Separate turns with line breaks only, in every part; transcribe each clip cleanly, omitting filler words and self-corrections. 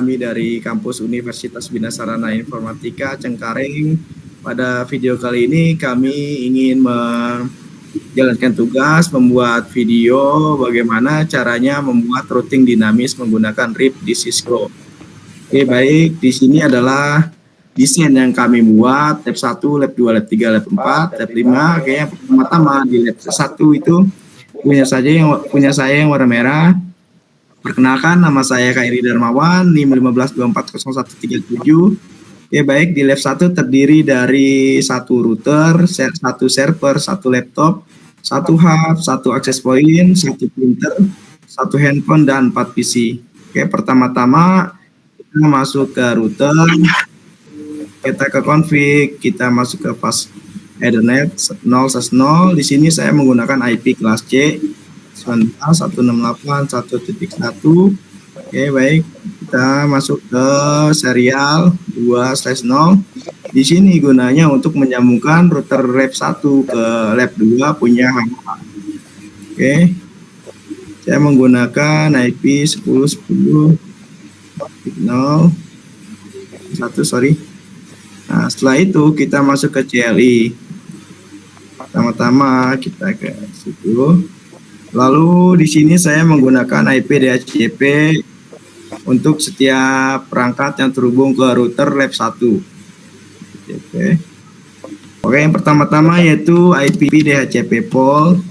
kami dari kampus Universitas Bina Sarana Informatika Cengkareng. Pada video kali ini kami ingin menjalankan tugas membuat video bagaimana caranya membuat routing dinamis menggunakan RIP di Cisco. Oke, baik, di sini adalah desain yang kami buat, lab 1, lab 2, lab 3, lab 4, lab 5. Oke, yang pertama di lab 1 itu punya saya yang warna merah. Perkenalkan, nama saya Khairi Darmawan, NIM 15240137. Oke, baik, di lab 1 terdiri dari satu router, satu server, satu laptop, satu hub, satu access point, satu printer, satu handphone, dan 4 PC. Oke, pertama-tama kita masuk ke router, kita ke config, kita masuk ke fast Ethernet 0/0. Di sini saya menggunakan IP kelas C 168.1.1. Oke, baik, kita masuk ke serial 2/0. Di sini gunanya untuk menyambungkan router lab 1 ke lab 2 punya hub. Oke, saya menggunakan IP 10.10.0.1, sorry. Nah, setelah itu kita masuk ke CLI. Pertama-tama kita ke situ. Lalu di sini saya menggunakan IP DHCP untuk setiap perangkat yang terhubung ke router lab 1. Oke, yang pertama-tama yaitu IP DHCP pool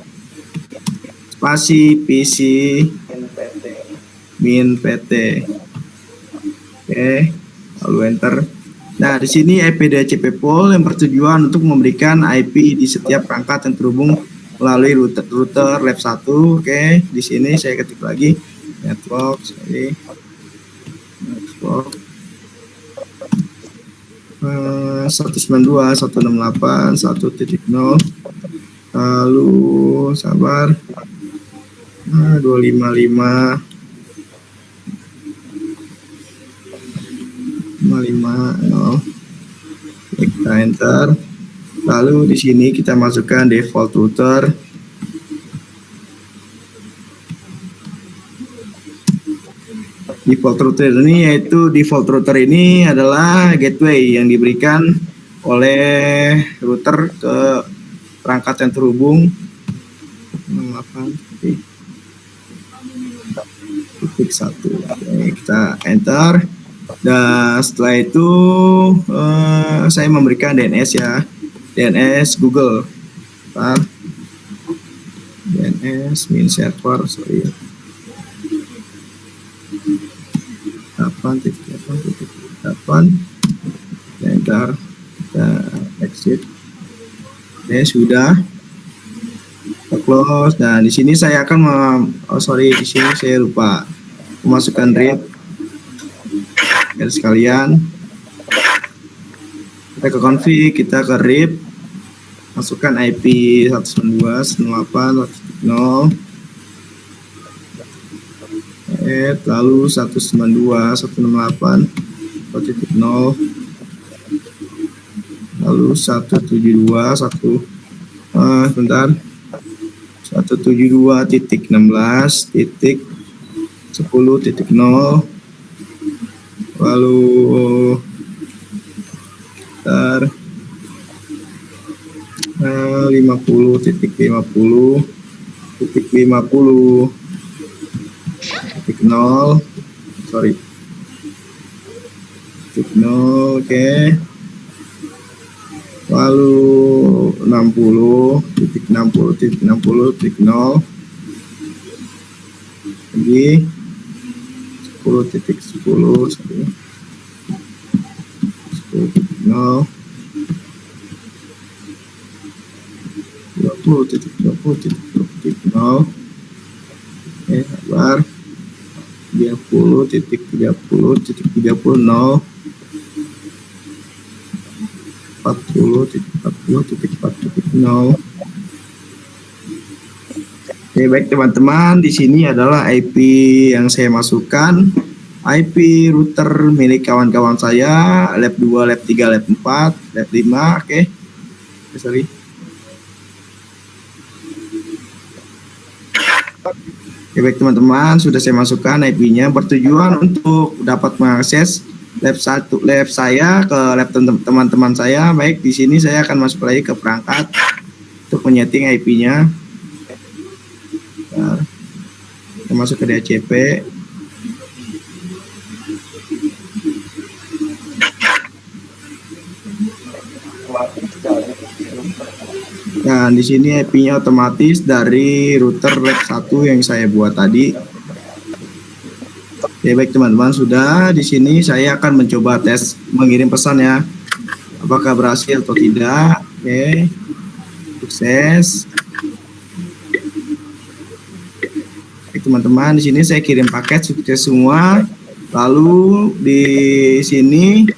spasi PC min PT. Oke, lalu enter. Nah, di sini IP DHCP pool yang bertujuan untuk memberikan IP di setiap perangkat yang terhubung melalui router lab 1. Oke, di sini saya ketik lagi network, network 192.168.1.0, lalu sabar 255 550. Kita enter. Lalu di sini kita masukkan default router. Default router ini adalah gateway yang diberikan oleh router ke perangkat yang terhubung. 68.1. Oke, kita enter. Dan setelah itu saya memberikan DNS ya. DNS Google, DNS min server, sorry, 8.8.8. Enter, kita exit. Oke, sudah, kita close. Dan di sini saya akan di sini saya lupa memasukkan RIP dari sekalian. Kita ke config, kita ke RIP, masukkan IP 192.168.1.0, lalu 192.168.1.0, lalu 172.172.16.10.0, lalu 50.50.50.0, sorry, 0, oke. Lalu 60.60.60.0 lagi 10.10, sorry, 10.0, 20.20.20.0. Oke, sabar. 30.30.30.0, 40.40.40.0. Oke, baik teman-teman, di sini adalah IP yang saya masukkan. IP router milik kawan-kawan saya, lab 2, lab 3, lab 4, lab 5, oke. Sorry. Oke, baik teman-teman, sudah saya masukkan IP-nya bertujuan untuk dapat mengakses lab saya ke lab teman-teman saya. Baik, di sini saya akan masuk lagi ke perangkat untuk menyeting IP-nya. Kita masuk ke DHCP. Dan di sini IP-nya otomatis dari router lab 1 yang saya buat tadi. Oke, baik teman-teman, sudah di sini saya akan mencoba tes mengirim pesan ya. Apakah berhasil atau tidak? Oke. Sukses. Baik teman-teman, di sini saya kirim paket sukses semua. Lalu di sini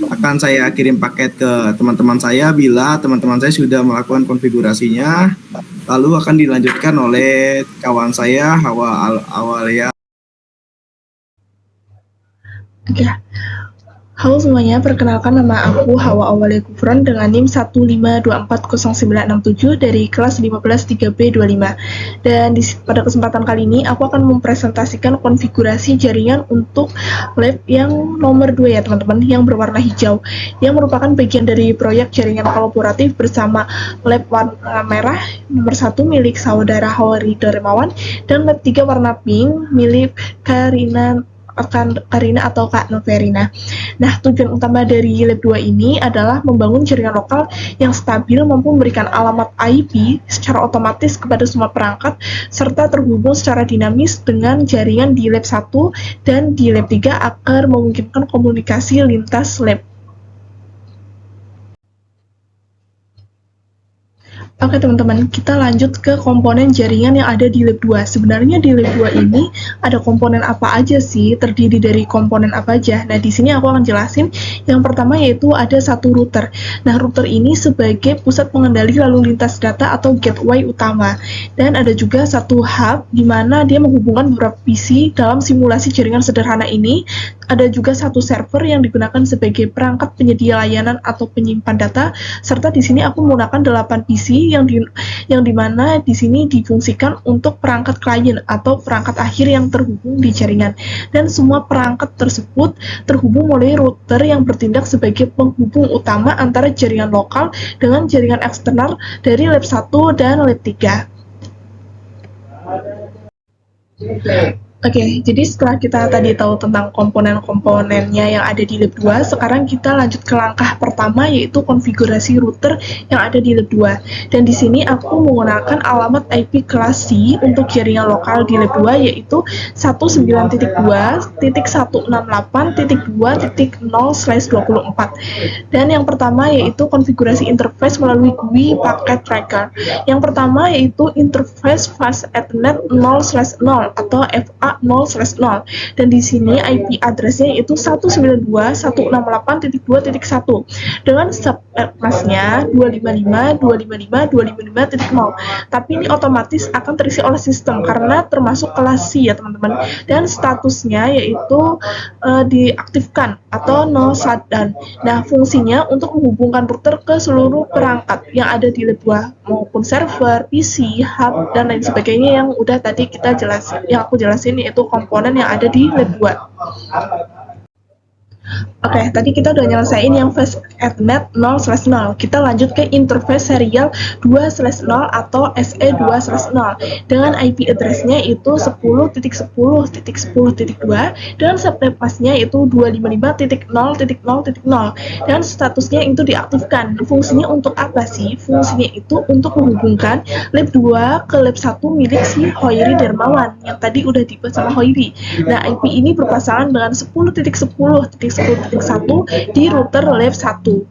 akan saya kirim paket ke teman-teman saya bila teman-teman saya sudah melakukan konfigurasinya, lalu akan dilanjutkan oleh kawan saya Awalia.
Oke. Halo semuanya, perkenalkan nama aku Hawa Awalia Gufron dengan NIM 1524097 dari kelas 15 3B25. Dan pada kesempatan kali ini aku akan mempresentasikan konfigurasi jaringan untuk lab yang nomor 2 ya teman-teman, yang berwarna hijau, yang merupakan bagian dari proyek jaringan kolaboratif bersama lab warna merah nomor 1 milik saudara Hawari Darmawan dan lab 3 warna pink milik Karina atau Kak Noverina. Nah, tujuan utama dari Lab 2 ini adalah membangun jaringan lokal yang stabil, mampu memberikan alamat IP secara otomatis kepada semua perangkat, serta terhubung secara dinamis dengan jaringan di Lab 1 dan di Lab 3 agar memungkinkan komunikasi lintas lab. Oke teman-teman, kita lanjut ke komponen jaringan yang ada di Lab 2. Sebenarnya di Lab 2 ini ada komponen apa aja sih? Terdiri dari komponen apa aja? Nah, di sini aku akan jelasin. Yang pertama yaitu ada satu router. Nah, router ini sebagai pusat pengendali lalu lintas data atau gateway utama. Dan ada juga satu hub di mana dia menghubungkan beberapa PC dalam simulasi jaringan sederhana ini. Ada juga satu server yang digunakan sebagai perangkat penyedia layanan atau penyimpan data, serta di sini aku menggunakan 8 PC yang dimana di sini difungsikan untuk perangkat klien atau perangkat akhir yang terhubung di jaringan. Dan semua perangkat tersebut terhubung melalui router yang bertindak sebagai penghubung utama antara jaringan lokal dengan jaringan eksternal dari lab 1 dan lab 3. Oke, jadi setelah kita tadi tahu tentang komponen-komponennya yang ada di Lab 2, sekarang kita lanjut ke langkah pertama yaitu konfigurasi router yang ada di Lab 2. Dan di sini aku menggunakan alamat IP kelas C untuk jaringan lokal di Lab 2 yaitu 19.2.168.2.0/24. Dan yang pertama yaitu konfigurasi interface melalui GUI packet tracker. Yang pertama yaitu interface fast ethernet 0/0 atau FA 0/0, dan di sini IP address-nya itu 192.168.2.1 dengan subnetmasknya 255.255.255.0. Tapi ini otomatis akan terisi oleh sistem karena termasuk kelas C ya teman-teman, dan statusnya yaitu diaktifkan atau no shutdown. Nah, fungsinya untuk menghubungkan router ke seluruh perangkat yang ada di Lab 2 maupun server, PC, hub, dan lain sebagainya yang udah tadi aku jelasin yaitu komponen yang ada di Lab 2. Oke, tadi kita udah nyelesain yang fast ethernet 0/0. Kita lanjut ke interface serial 2/0 atau SE2/0 dengan IP address-nya itu 10.10.10.2 dan subnet mask-nya itu 255.0.0.0 dan statusnya itu diaktifkan. Fungsinya untuk apa sih? Fungsinya itu untuk menghubungkan Lab 2 ke Lab 1 milik si Hoiri Darmawan yang tadi udah dibahas sama Hoiri. Nah, IP ini berpasangan dengan 10.10.10.1 di router Lab 1.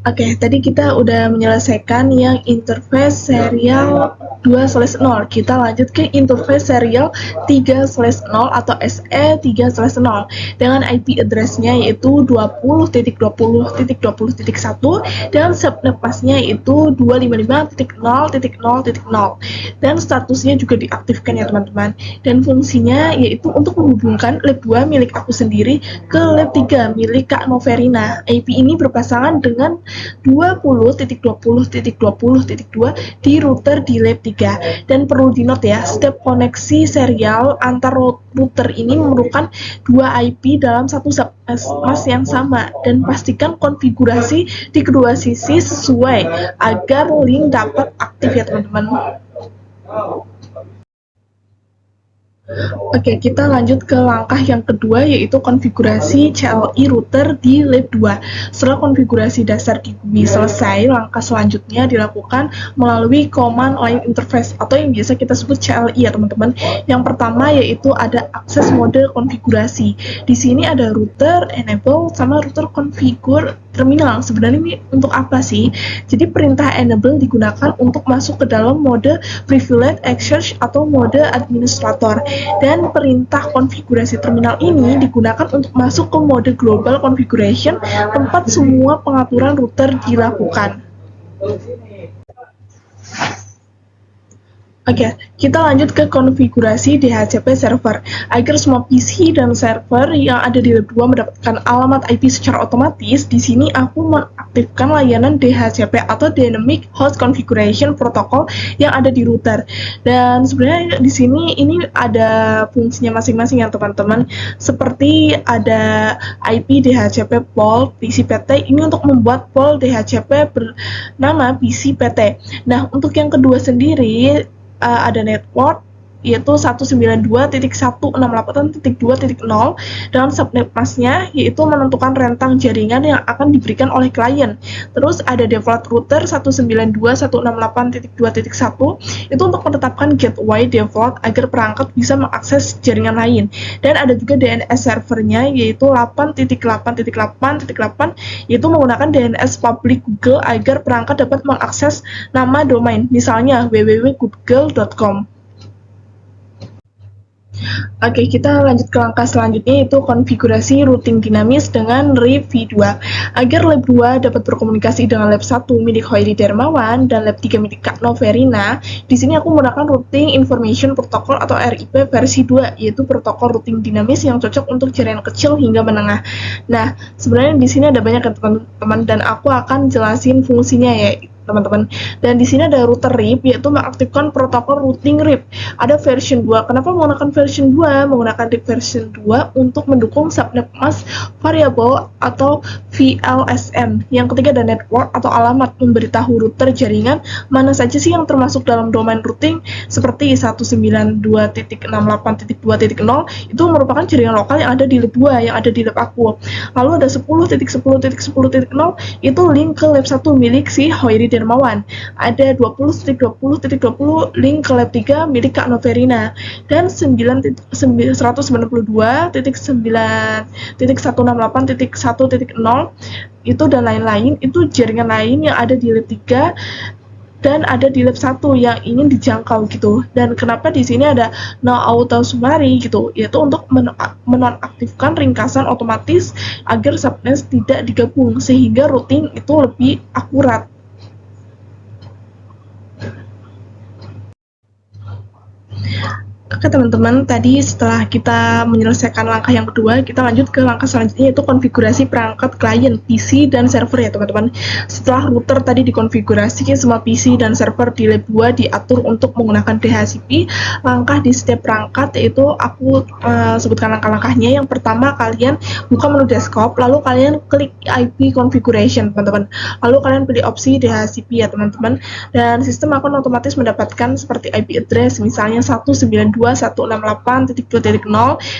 Oke, tadi kita udah menyelesaikan yang interface serial 2/0. Kita lanjut ke interface serial 3/0 atau SE3/0 dengan IP address-nya yaitu 20.20.20.1 dan subnet mask-nya yaitu 255.0.0.0 dan statusnya juga diaktifkan ya teman-teman. Dan fungsinya yaitu untuk menghubungkan Lab 2 milik aku sendiri ke Lab 3 milik Kak Noverina. IP ini berpasangan berhubungan dengan 20.20.20.2 di router di lab 3. Dan perlu di-note ya, setiap koneksi serial antar router ini memerlukan 2 IP dalam satu subnet yang sama, dan pastikan konfigurasi di kedua sisi sesuai agar link dapat aktif ya teman-teman. Oke, kita lanjut ke langkah yang kedua, yaitu konfigurasi CLI router di lab 2. Setelah konfigurasi dasar di GUI selesai, langkah selanjutnya dilakukan melalui command line interface atau yang biasa kita sebut CLI ya teman-teman. Yang pertama yaitu ada akses mode konfigurasi. Di sini ada router enable sama router configure terminal. Sebenarnya ini untuk apa sih? Jadi perintah enable digunakan untuk masuk ke dalam mode privilege access atau mode administrator. Dan perintah konfigurasi terminal ini digunakan untuk masuk ke mode global configuration, tempat semua pengaturan router dilakukan. Oke, kita lanjut ke konfigurasi DHCP server. Agar semua PC dan server yang ada di lab 2 mendapatkan alamat IP secara otomatis, di sini aku mengaktifkan layanan DHCP atau Dynamic Host Configuration Protocol yang ada di router. Dan sebenarnya di sini ini ada fungsinya masing-masing ya teman-teman. Seperti ada IP DHCP pool PC PT, ini untuk membuat pool DHCP bernama PC PT. Nah, untuk yang kedua sendiri ada network yaitu 192.168.2.0 dan subnet masknya yaitu menentukan rentang jaringan yang akan diberikan oleh klien. Terus ada default router 192.168.2.1 itu untuk menetapkan gateway default agar perangkat bisa mengakses jaringan lain. Dan ada juga DNS servernya yaitu 8.8.8.8 yaitu menggunakan DNS public Google agar perangkat dapat mengakses nama domain, misalnya www.google.com. Oke, kita lanjut ke langkah selanjutnya, yaitu konfigurasi routing dinamis dengan RIP v2. Agar lab 2 dapat berkomunikasi dengan lab 1 milik Hoiri Darmawan dan lab 3 milik Kak Noverina, di sini aku menggunakan Routing Information Protocol atau RIP versi 2, yaitu protokol routing dinamis yang cocok untuk jaringan kecil hingga menengah. Nah, sebenarnya di sini ada banyak teman-teman dan aku akan jelasin fungsinya ya teman-teman. Dan di sini ada router RIP yaitu mengaktifkan protokol routing RIP. Ada version 2. Kenapa menggunakan version 2? Menggunakan RIP version 2 untuk mendukung subnet mask variable atau VLSN. Yang ketiga ada network atau alamat, memberitahu router jaringan mana saja sih yang termasuk dalam domain routing seperti 192.68.2.0 itu merupakan jaringan lokal yang ada di lab 2 yang ada di lab aku. Lalu ada 10.10.10.0 itu link ke lab 1 milik si Hoiri Darmawan. Ada 20.20.20 link ke lab 3 milik Kak Noverina. Dan 192.168.1.0 itu dan lain-lain, itu jaringan lain yang ada di lab 3 dan ada di lab 1 yang ingin dijangkau gitu. Dan kenapa di sini ada no auto summary gitu, yaitu untuk menonaktifkan ringkasan otomatis agar subnet tidak digabung sehingga routing itu lebih akurat. Oke teman-teman, tadi setelah kita menyelesaikan langkah yang kedua, kita lanjut ke langkah selanjutnya yaitu konfigurasi perangkat klien, PC, dan server ya teman-teman. Setelah router tadi dikonfigurasi, semua PC dan server di lab 2 diatur untuk menggunakan DHCP. Langkah di setiap perangkat yaitu aku sebutkan langkah-langkahnya. Yang pertama, kalian buka menu desktop, lalu kalian klik IP configuration teman-teman. Lalu kalian pilih opsi DHCP ya teman-teman. Dan sistem akan otomatis mendapatkan seperti IP address, misalnya 192.168.2.0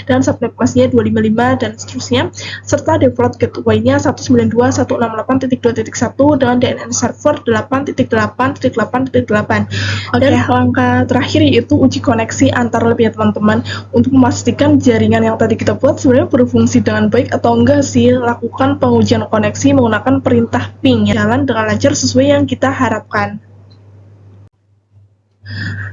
dan subnet masknya 255 dan seterusnya, serta default gateway-nya 192.168.2.1 dan DNS server 8.8.8.8. Oke, langkah terakhir yaitu uji koneksi antar lab ya teman-teman. Untuk memastikan jaringan yang tadi kita buat sebenarnya berfungsi dengan baik atau enggak sih, lakukan pengujian koneksi menggunakan perintah ping ya, jalan dengan lancar sesuai yang kita harapkan.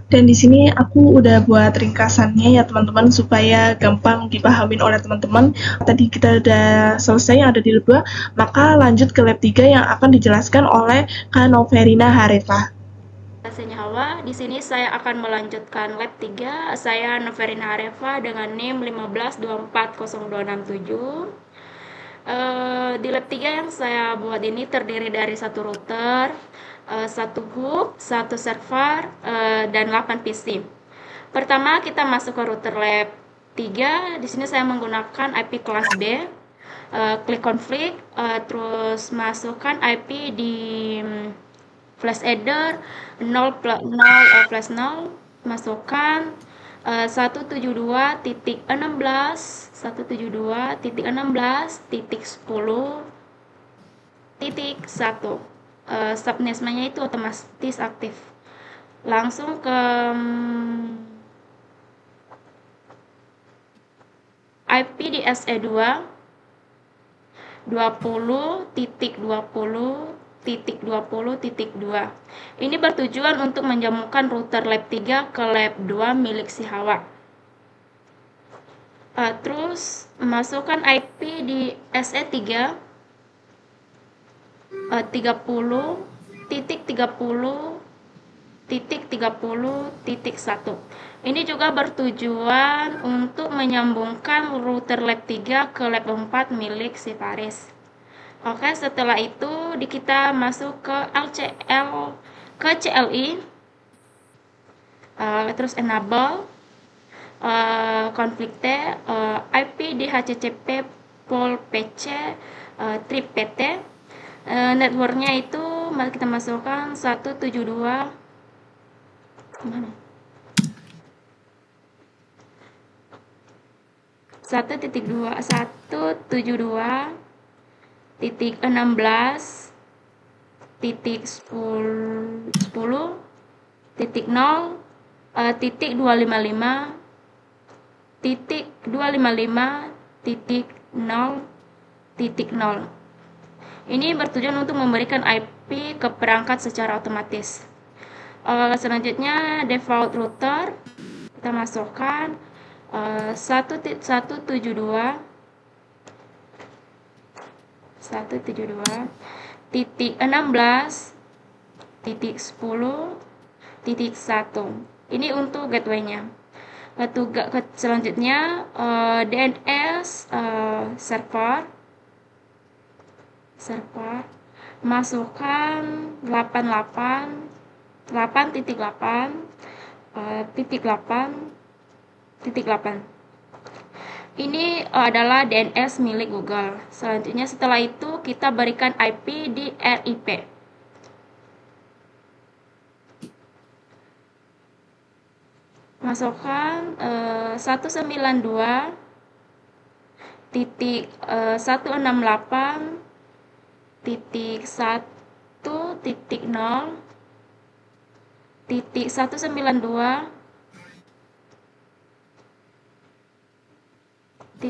Dan di sini aku udah buat ringkasannya ya teman-teman supaya gampang dipahamin oleh teman-teman. Tadi kita udah selesai yang ada di lab 2, maka lanjut ke lab 3 yang akan dijelaskan oleh Kak Noverina Harefa.
Saya Hawa, di sini saya akan melanjutkan lab 3. Saya Noverina Harefa dengan NIM 15240267. Di lab 3 yang saya buat ini terdiri dari satu router, satu hub, satu server, dan 8 PC. Pertama kita masuk ke router lab 3. Di sini saya menggunakan IP kelas B. Klik config, terus masukkan IP di flash header 0/0/0, masukkan 172.16.10.1. Subnetnya itu otomatis aktif. Langsung ke IP di SE2 20.20.20.2. Ini bertujuan untuk menjamukan router lab 3 ke lab 2 milik si Hawa. Terus masukkan IP di SE3 30.30.30.1. Ini juga bertujuan untuk menyambungkan router lab 3 ke lab 4 milik si Faris. Oke, setelah itu kita masuk ke CLI, terus enable, config T, IP di HCCP pol PC trip PT. Networknya itu mari kita masukkan 172 gimana? 172.16.10.0.255.255.0.0. Ini bertujuan untuk memberikan IP ke perangkat secara otomatis. Selanjutnya default router kita masukkan 172.16.10.1. Ini untuk gateway-nya. Selanjutnya DNS server masukkan 8.8.8.8. Ini adalah DNS milik Google. Selanjutnya setelah itu kita berikan IP di RIP. Masukkan 192.168.0.192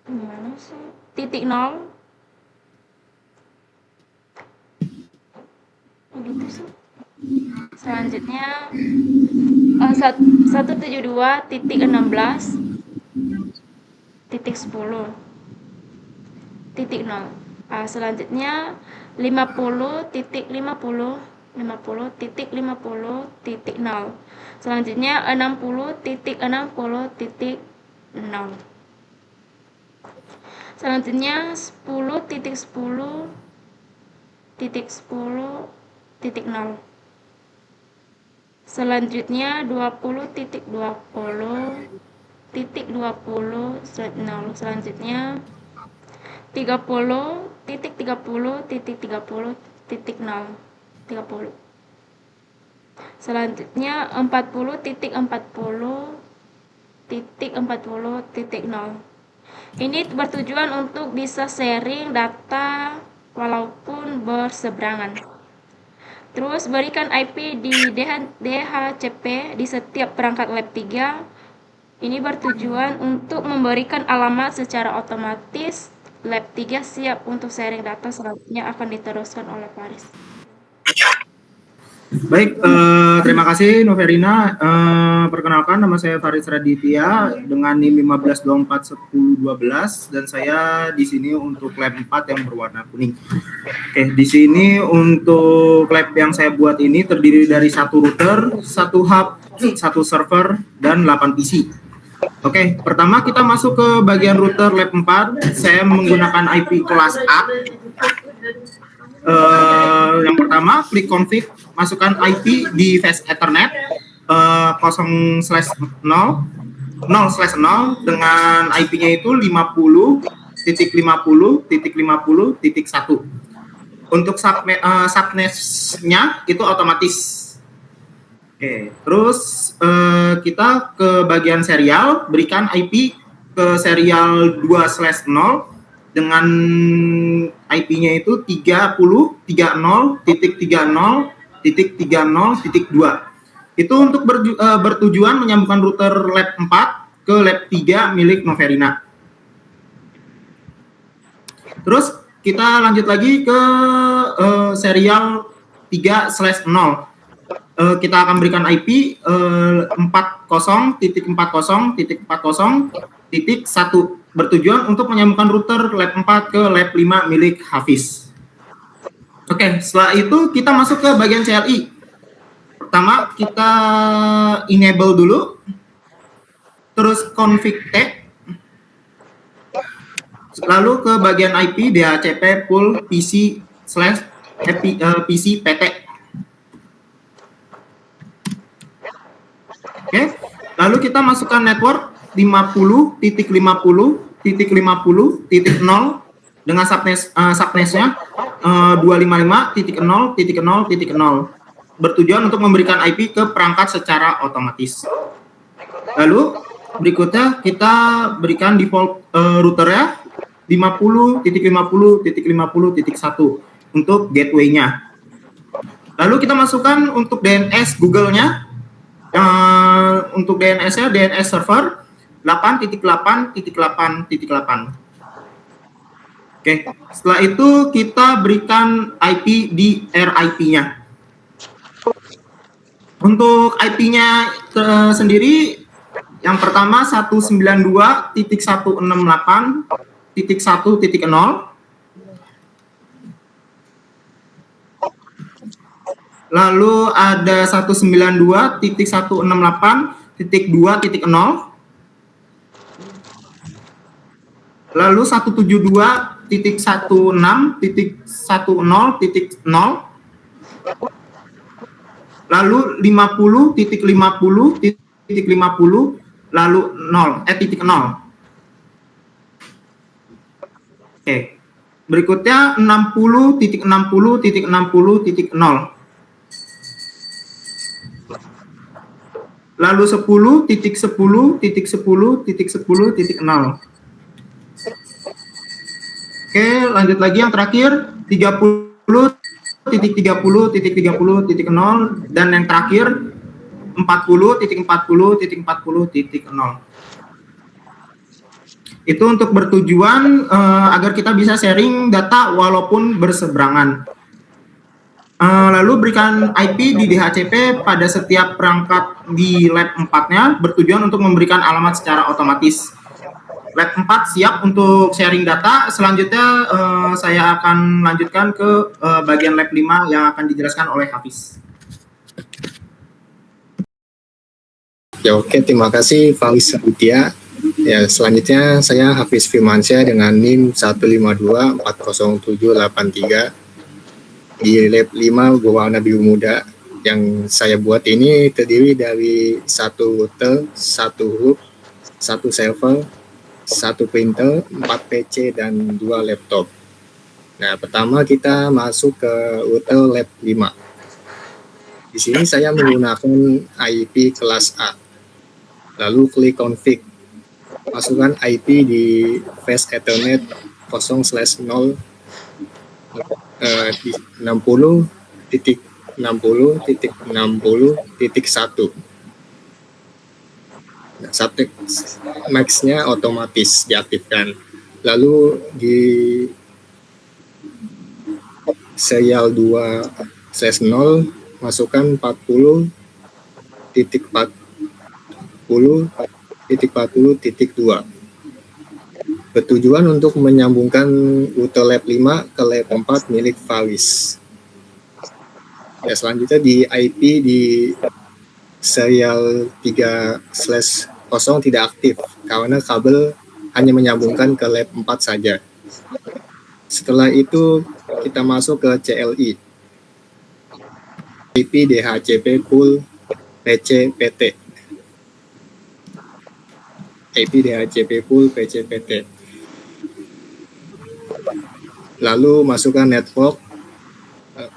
gimana sih? .0 begitu sih. Selanjutnya 172.16.10.0. Selanjutnya 50.50.50.50.0. Selanjutnya 60.60.0. Selanjutnya 10.10.10.0. Selanjutnya 20.20.20.0. Selanjutnya 30.30.30.0. Selanjutnya 40.40.40.0. Ini bertujuan untuk bisa sharing data walaupun berseberangan. Terus berikan IP di DHCP di setiap perangkat lab 3. Ini bertujuan untuk memberikan alamat secara otomatis. Lab 3 siap untuk sharing data, selanjutnya akan diteruskan oleh Faris.
Baik, terima kasih Noverina. Perkenalkan, nama saya Faris Raditya dengan NIM 15241012 dan saya di sini untuk lab 4 yang berwarna kuning. Oke, di sini untuk lab yang saya buat ini terdiri dari satu router, satu hub, satu server, dan 8 PC.
Oke, pertama kita masuk ke bagian router lab 4. Saya menggunakan IP kelas A. Yang pertama, klik config, masukkan IP di Fast Ethernet 0/0 dengan IP-nya itu 50.50.50.1. Untuk subnet-nya itu otomatis. Oke, terus kita ke bagian serial, berikan IP ke serial 2/0 dengan IP-nya itu 30.30.30.2. Itu untuk bertujuan menyambungkan router lab 4 ke lab 3 milik Noverina. Terus kita lanjut lagi ke serial 3/0. Kita akan berikan IP 40.40.40.1 bertujuan untuk menyambungkan router lab 4 ke lab 5 milik Hafiz. Oke, setelah itu kita masuk ke bagian CLI. Pertama kita enable dulu, terus config tag, lalu ke bagian IP DHCP pool PC/PC PT. Oke, lalu kita masukkan network 50.50.50.0 dengan subnetnya 255.0.0.0 bertujuan untuk memberikan IP ke perangkat secara otomatis. Lalu berikutnya kita berikan default routernya 50.50.50.1 untuk gateway-nya. Lalu kita masukkan untuk DNS Google-nya. Untuk DNS-nya DNS server 8.8.8.8. Oke, setelah itu kita berikan IP di RIP-nya. Untuk IP-nya sendiri, yang pertama 192.168.1.0. Lalu ada 192.168.2.0. Lalu 172.16.10.0. Lalu 50.50.50 lalu 0 titik 0. Oke. Berikutnya 60.60.60.0. Lalu 10.10.10.10.0. Oke, lanjut lagi yang terakhir 30.30.30.0 dan yang terakhir 40.40.40.0. Itu untuk bertujuan agar kita bisa sharing data walaupun berseberangan. Lalu berikan IP di DHCP pada setiap perangkat di lab 4-nya bertujuan untuk memberikan alamat secara otomatis. Lab 4 siap untuk sharing data. Selanjutnya saya akan lanjutkan ke bagian lab 5 yang akan dijelaskan oleh Hafiz.
Ya, oke, terima kasih Faiz Aditya. Ya, selanjutnya saya Hafiz Firmansyah dengan NIM 152400783 di lab 5 berwarna biru muda. Yang saya buat ini terdiri dari satu router, satu hub, satu server, satu printer, 4 PC, dan 2 laptop. Nah, pertama kita masuk ke router lab 5. Di sini saya menggunakan IP kelas A. Lalu klik config. Masukkan IP di Fast Ethernet 0/0 di 60.60.60.1. Nah, subnet max-nya otomatis diaktifkan. Lalu di serial 2/0 masukkan 40.40.40.2. Bertujuan untuk menyambungkan router lab 5 ke lab 4 milik Faiz. Ya, selanjutnya di IP di serial 3/0 kosong tidak aktif karena kabel hanya menyambungkan ke lab 4 saja. Setelah itu kita masuk ke CLI. IP DHCP pool PC PT. IP DHCP pool PC PT. Lalu masukkan network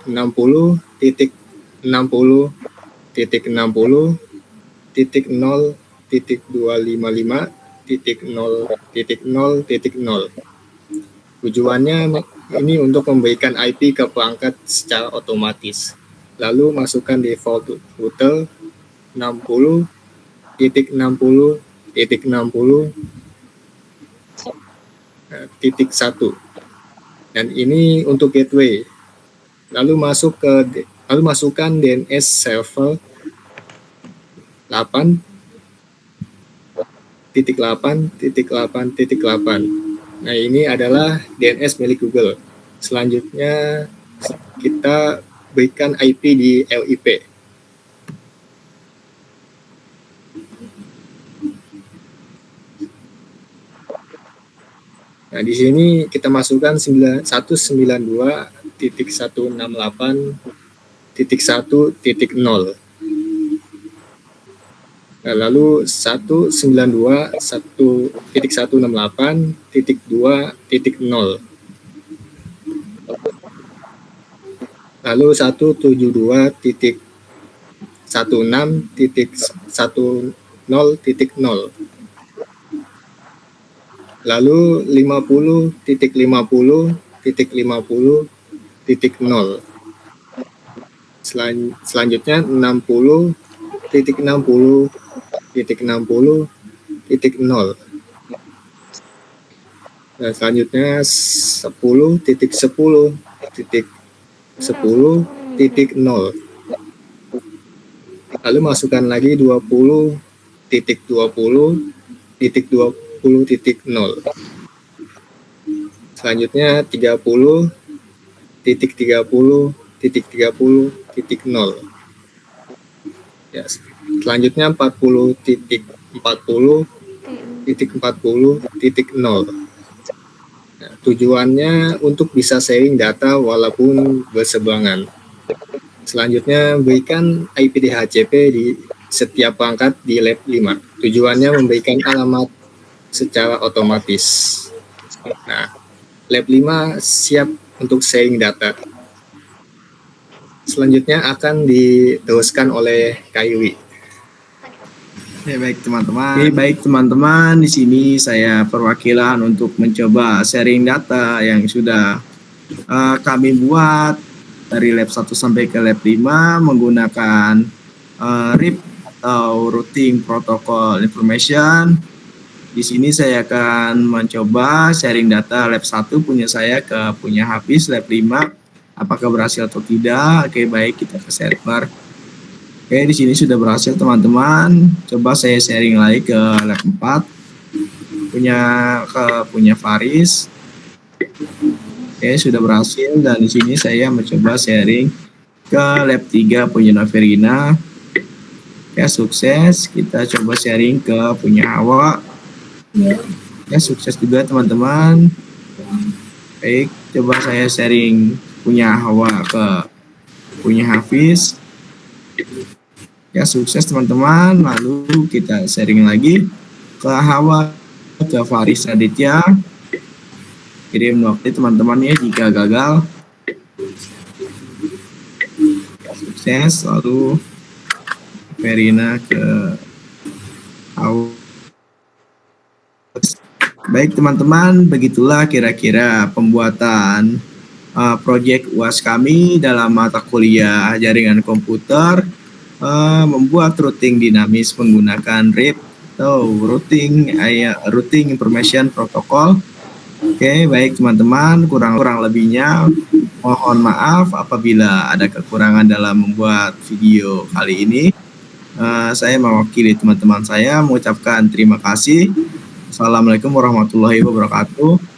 60.60.0.255.0.0.0. Tujuannya ini untuk memberikan IP ke perangkat secara otomatis. Lalu masukkan default router 60.60.60.1 dan ini untuk gateway. Lalu masukkan DNS server 8.8.8.8. Nah, ini adalah DNS milik Google. Selanjutnya kita berikan IP di LIP. Nah, di sini kita masukkan 192.168.1.0. Nah, lalu 192.168.2.0. Lalu 172.16.10.0. Lalu 50.50.50.0. Selanjutnya 60.60.60.0. Nah, selanjutnya 10.10.10.0. Lalu masukkan lagi 20.20.20.0. Selanjutnya 30.30.30.0. Ya, selanjutnya 40.40.40.0. Nah, tujuannya untuk bisa sharing data walaupun berseberangan. Selanjutnya berikan IP DHCP di setiap perangkat di lab 5. Tujuannya memberikan alamat secara otomatis. Nah, lab 5 siap untuk sharing data. Selanjutnya akan diteruskan oleh Kaiwi.
Oke, baik teman-teman. Di sini saya perwakilan untuk mencoba sharing data yang sudah kami buat dari lab 1 sampai ke lab 5 menggunakan RIP atau Routing Protocol Information. Di sini saya akan mencoba sharing data lab 1 punya saya ke punya Hafiz lab 5. Apakah berhasil atau tidak? Oke, baik, kita ke server. Oke, di sini sudah berhasil teman-teman. Coba saya sharing lagi ke lab 4. Punya Faris. Oke, sudah berhasil dan di sini saya mencoba sharing ke lab 3 punya Noverina. Ya, sukses. Kita coba sharing ke punya Hawa. Ya, sukses juga teman-teman. Baik, coba saya sharing punya Hawa ke punya Hafiz. Ya, sukses teman-teman. Lalu kita sharing lagi ke Hawa ke Faris Aditya. Kirim update teman-teman ya jika gagal. Ya, sukses. Lalu Verina ke Hawa. Baik teman-teman, begitulah kira-kira pembuatan proyek UAS kami dalam mata kuliah jaringan komputer, membuat routing dinamis menggunakan RIP atau Routing Information Protocol. Oke, baik teman-teman, kurang lebihnya mohon maaf apabila ada kekurangan dalam membuat video kali ini. Saya mewakili teman-teman saya mengucapkan terima kasih. Assalamualaikum warahmatullahi wabarakatuh.